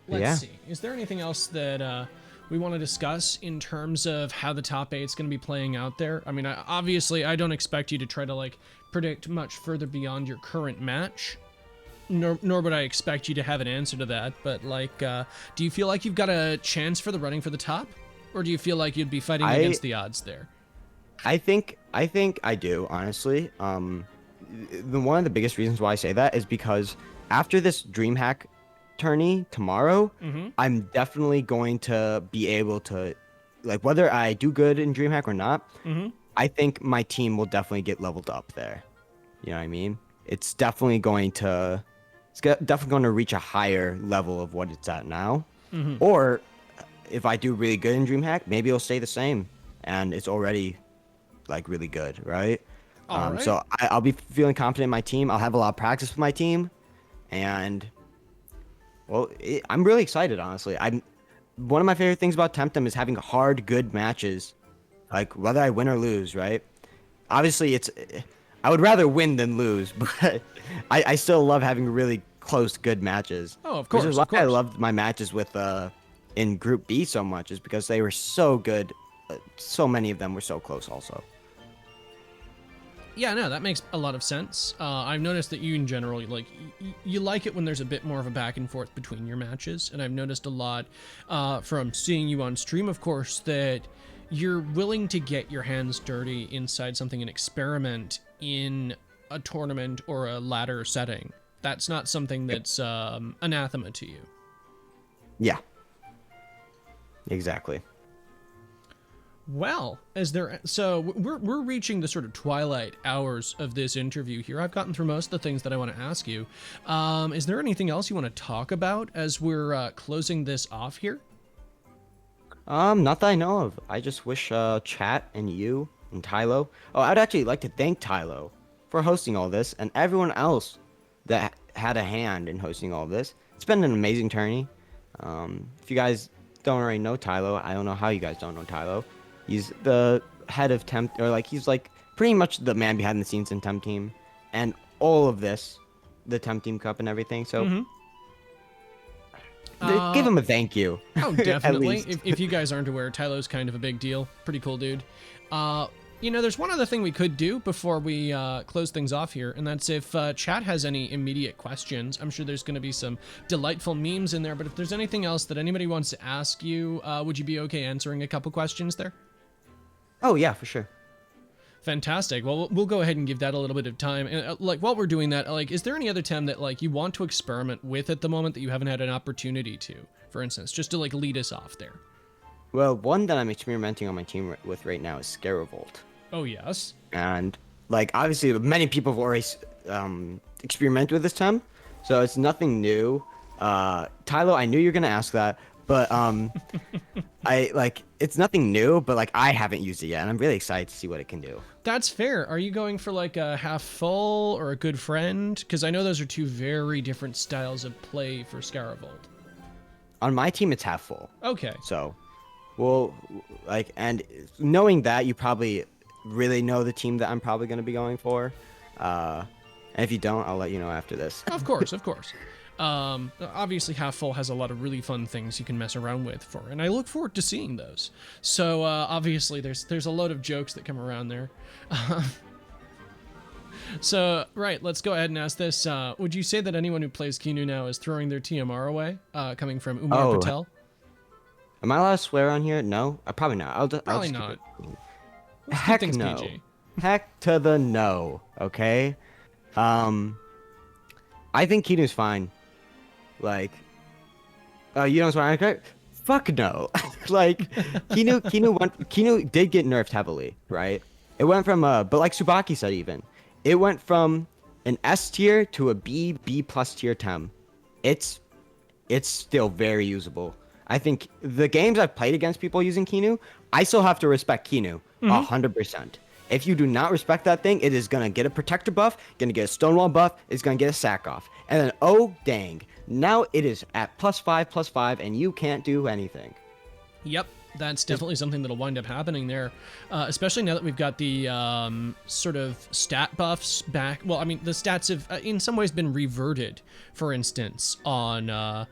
Let's Yeah. see. Is there anything else that we want to discuss in terms of how the top eight's going to be playing out there? I mean, obviously, I don't expect you to try to like predict much further beyond your current match, nor would I expect you to have an answer to that. But like, do you feel like you've got a chance for the running for the top, or do you feel like you'd be fighting I against the odds there? I think I do, honestly. One of the biggest reasons why I say that is because after this DreamHack tourney tomorrow, I'm definitely going to be able to, like, whether I do good in DreamHack or not, I think my team will definitely get leveled up there. You know what I mean? Definitely going to reach a higher level of what it's at now. Or if I do really good in DreamHack, maybe it'll stay the same, and it's already like really good, right? All right. So I'll be feeling confident in my team. I'll have a lot of practice with my team, and well, I'm really excited, honestly. I'm One of my favorite things about TemTem is having hard, good matches, like whether I win or lose, right? Obviously, I would rather win than lose, but I still love having really close, good matches. Oh, of Which course, is why of course. I loved my matches with in Group B so much, is because they were so good. So many of them were so close, also. Yeah, no, that makes a lot of sense. I've noticed that you, in general, you like it when there's a bit more of a back and forth between your matches, and I've noticed a lot from seeing you on stream, of course, that you're willing to get your hands dirty inside something and experiment in a tournament or a ladder setting. That's not something that's anathema to you. Yeah, exactly. Well, we're reaching the sort of twilight hours of this interview here. I've gotten through most of the things that I want to ask you. Is there anything else you want to talk about as we're closing this off here? Not that I know of. I just wish Chat and you and Tylo. Oh, I'd actually like to thank Tylo for hosting all this, and everyone else that had a hand in hosting all this. It's been an amazing tourney. If you guys don't already know Tylo, I don't know how you guys don't know Tylo. He's the head of he's like pretty much the man behind the scenes in TemTeam, and all of this, the TemTeam Cup and everything. So give him a thank you. Oh, At definitely. least. If you guys aren't aware, Tylo's kind of a big deal. Pretty cool dude. There's one other thing we could do before we close things off here, and that's if chat has any immediate questions. I'm sure there's going to be some delightful memes in there, but if there's anything else that anybody wants to ask you, would you be okay answering a couple questions there? Oh yeah, for sure. Fantastic. Well, we'll go ahead and give that a little bit of time. And while we're doing that, is there any other tem that you want to experiment with at the moment that you haven't had an opportunity to, for instance, just to lead us off there? Well, one that I'm experimenting on my team with right now is Scarevolt. Oh yes. And obviously many people have already experimented with this tem, so it's nothing new. Tylo, I knew you were gonna ask that, but it's nothing new, but I haven't used it yet, and I'm really excited to see what it can do. That's fair. Are you going for a half full or a good friend? Because I know those are two very different styles of play for Scarevolt. On my team, it's half full. Okay. So, well, and knowing that, you probably really know the team that I'm probably going to be going for. And if you don't, I'll let you know after this. Of course, of course. Obviously, Half Full has a lot of really fun things you can mess around with and I look forward to seeing those. So obviously, there's a load of jokes that come around there. So, right, let's go ahead and ask this. Would you say that anyone who plays Kinu now is throwing their TMR away, coming from Umar Patel? Am I allowed to swear on here? No? Probably not. Probably I'll not. Heck no. PG. Heck to the no, okay? I think Kinu's fine. You don't swear on it? fuck no. Like Kinu did get nerfed heavily, right? It went from but like Subaki said, even it went from an S tier to a B plus tier tem. It's still very usable. I think the games I've played against people using Kinu, I still have to respect Kinu 100%. If you do not respect that thing, it is gonna get a protector buff, gonna get a stonewall buff, it's gonna get a sack off, and then oh dang, now it is at +5/+5, and you can't do anything. Yep, that's definitely something that'll wind up happening there, especially now that we've got the sort of stat buffs back. Well, I mean, the stats have in some ways been reverted, for instance, on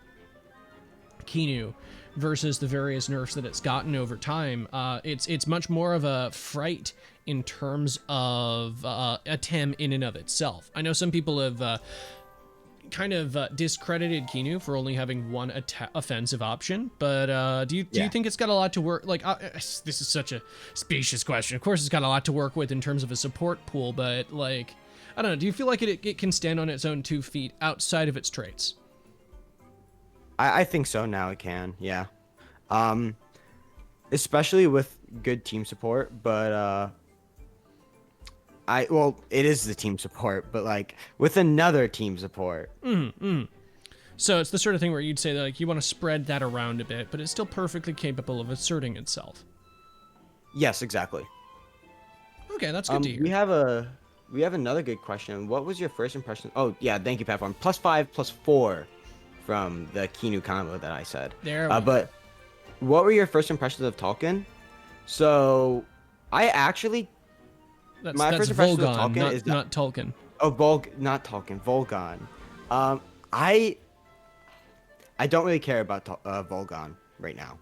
Kinu versus the various nerfs that it's gotten over time. It's much more of a fright in terms of a tem in and of itself. I know some people have kind of discredited Kinu for only having one offensive option, but do you think it's got a lot to work? Like, this is such a specious question. Of course, it's got a lot to work with in terms of a support pool, but like, I don't know. Do you feel like it can stand on its own 2 feet outside of its traits? I think so now it can, yeah. Especially with good team support, but it is the team support, but like with another team support. So it's the sort of thing where you'd say that like you want to spread that around a bit, but it's still perfectly capable of asserting itself. Yes, exactly. Okay, that's good to hear. We have another good question. What was your first impression? Oh yeah, thank you, Platform. +5/+4 from the Kinu combo that I said. There we but what were your first impressions of Tolkien? So I actually that's first impression of Volgon, Tolkien is not Tolkien. Oh, not Tolkien, Volgon. I don't really care about Volgon right now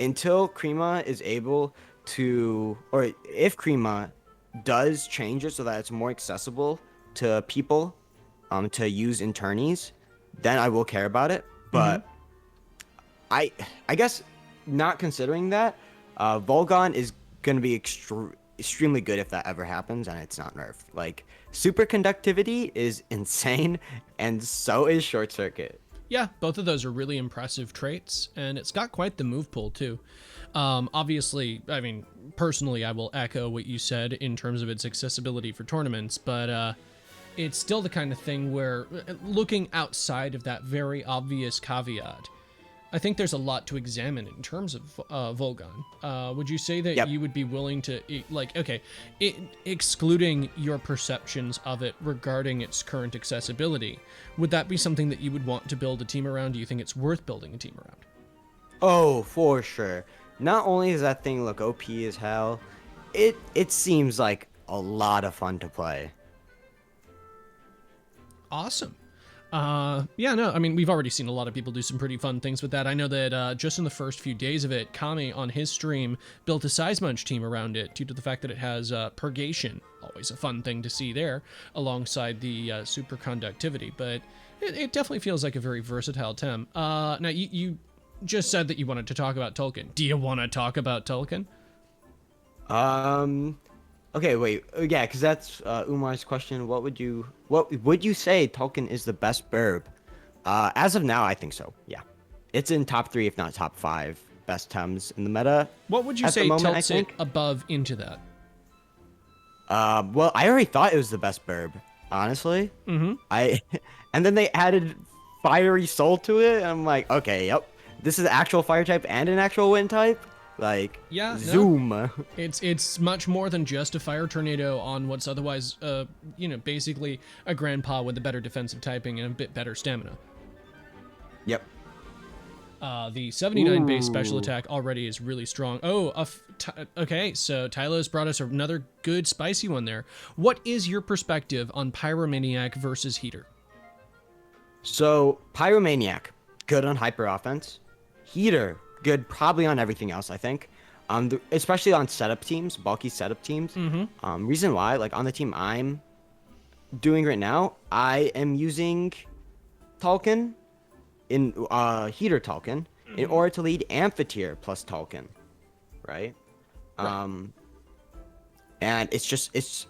until Krima is able to, or if Krima does change it so that it's more accessible to people to use in tourneys, then I will care about it. But I guess not considering that, Volgon is going to be extremely good if that ever happens and it's not nerfed. Like, superconductivity is insane, and so is short circuit. Yeah, both of those are really impressive traits, and it's got quite the move pool too. Obviously, I mean, personally, I will echo what you said in terms of its accessibility for tournaments, but it's still the kind of thing where, looking outside of that very obvious caveat, I think there's a lot to examine in terms of Volgon. Would you say that you would be willing to, like, okay, excluding your perceptions of it regarding its current accessibility, would that be something that you would want to build a team around? Do you think it's worth building a team around? Oh, for sure. Not only does that thing look OP as hell, it seems like a lot of fun to play. Awesome. Yeah, no, I mean, we've already seen a lot of people do some pretty fun things with that. I know that just in the first few days of it, Kami on his stream built a Size Munch team around it due to the fact that it has purgation. Always a fun thing to see there, alongside the superconductivity. But it definitely feels like a very versatile tem. Now, you just said that you wanted to talk about Tolkien. Do you want to talk about Tolkien? Okay, wait. Yeah, because that's Umar's question. What would you say Tolkien is the best burb? As of now, I think so. Yeah, it's in top 3, if not top 5 best tems in the meta. What would you say tilts it above into that? Well, I already thought it was the best burb, honestly. And then they added Fiery Soul to it, and I'm like, okay, yep, this is actual fire type and an actual wind type. Like, yeah, zoom. No. It's much more than just a fire tornado on what's otherwise, basically a grandpa with a better defensive typing and a bit better stamina. Yep. The 79 base special attack already is really strong. Oh, okay, so Tylo's brought us another good spicy one there. What is your perspective on Pyromaniac versus Heater? So, Pyromaniac, good on hyper offense. Heater, good probably on everything else, I think. Especially on setup teams, bulky setup teams. Reason why, like on the team I'm doing right now, I am using Tolkien in Heater Tolkien in order to lead Amphitheater plus Tolkien, right? And it's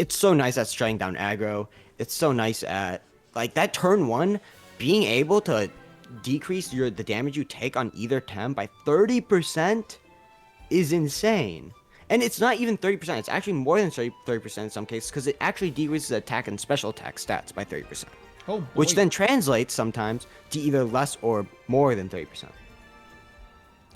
so nice at shutting down aggro. It's so nice at like that turn 1 being able to decrease the damage you take on either Tem by 30% is insane. And it's not even 30%. It's actually more than 30% in some cases, because it actually decreases attack and special attack stats by 30%. Oh, boy. Which then translates sometimes to either less or more than 30%.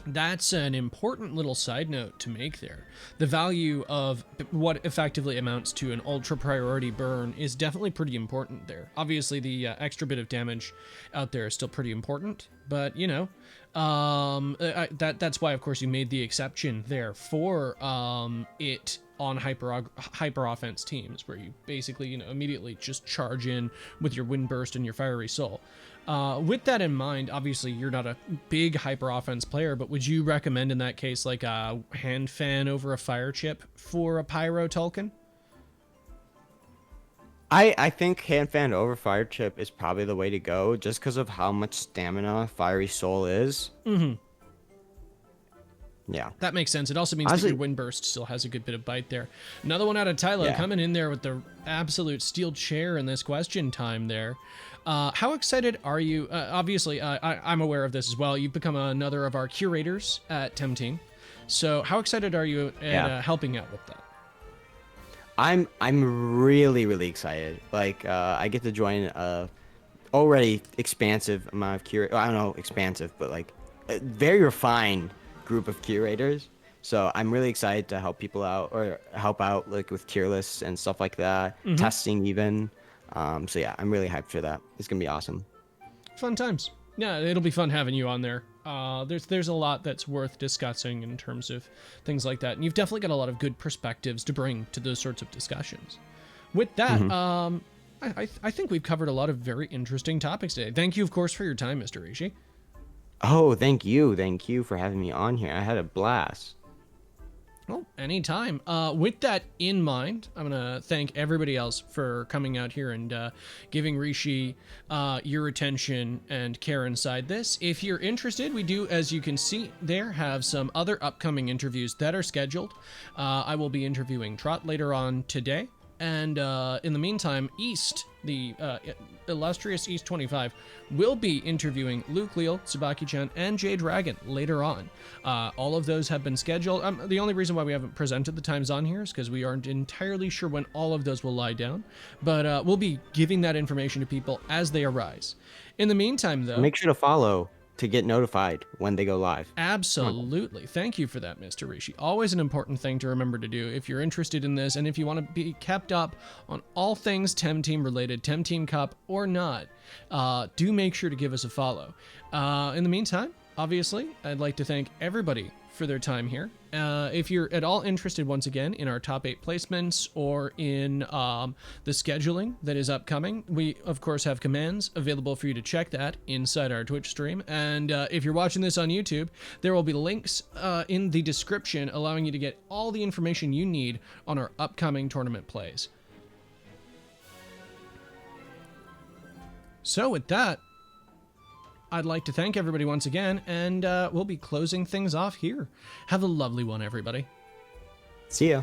That's an important little side note to make there. The value of what effectively amounts to an ultra priority burn is definitely pretty important there. Obviously, the extra bit of damage out there is still pretty important, but you know, that's why, of course, you made the exception there for it on hyper offense teams, where you basically, you know, immediately just charge in with your wind burst and your fiery soul. With that in mind, obviously you're not a big hyper offense player, but would you recommend in that case like a hand fan over a fire chip for a pyro Tulkun? I think hand fan over fire chip is probably the way to go, just because of how much stamina fiery soul is. Mm-hmm. Yeah. That makes sense. It also means that your wind burst still has a good bit of bite there. Another one out of Tylo, coming in there with the absolute steel chair in this question time there. How excited are you? Obviously, I'm aware of this as well. You've become another of our curators at TemTeam. So how excited are you at helping out with that? I'm really, really excited. Like, I get to join a already expansive amount of I don't know, expansive, but like a very refined group of curators. So I'm really excited to help people out, or help out like with tier lists and stuff like that, testing even. So yeah, I'm really hyped for that. It's gonna be awesome. Fun times. Yeah, it'll be fun having you on there. There's a lot that's worth discussing in terms of things like that, and you've definitely got a lot of good perspectives to bring to those sorts of discussions. With that, I think we've covered a lot of very interesting topics today. Thank you, of course, for your time, Mr. Rishi. Oh, thank you for having me on here. I had a blast. Well, anytime. With that in mind, I'm going to thank everybody else for coming out here and giving Rishi your attention and care inside this. If you're interested, we do, as you can see there, have some other upcoming interviews that are scheduled. I will be interviewing Trot later on today. And in the meantime, East, the illustrious East 25, will be interviewing Luke Leal, Tsubaki-chan, and Jade Dragon later on. All of those have been scheduled. The only reason why we haven't presented the times on here is because we aren't entirely sure when all of those will lie down. But we'll be giving that information to people as they arise. In the meantime, though... Make sure to follow to get notified when they go live. Absolutely. Thank you for that, Mr. Rishi. Always an important thing to remember to do if you're interested in this, and if you want to be kept up on all things TemTeam related, TemTeam Cup or not, do make sure to give us a follow. In the meantime, obviously, I'd like to thank everybody for their time here. If you're at all interested, once again, in our top 8 placements or in the scheduling that is upcoming, we, of course, have commands available for you to check that inside our Twitch stream. And if you're watching this on YouTube, there will be links in the description allowing you to get all the information you need on our upcoming tournament plays. So with that, I'd like to thank everybody once again, and we'll be closing things off here. Have a lovely one, everybody. See ya.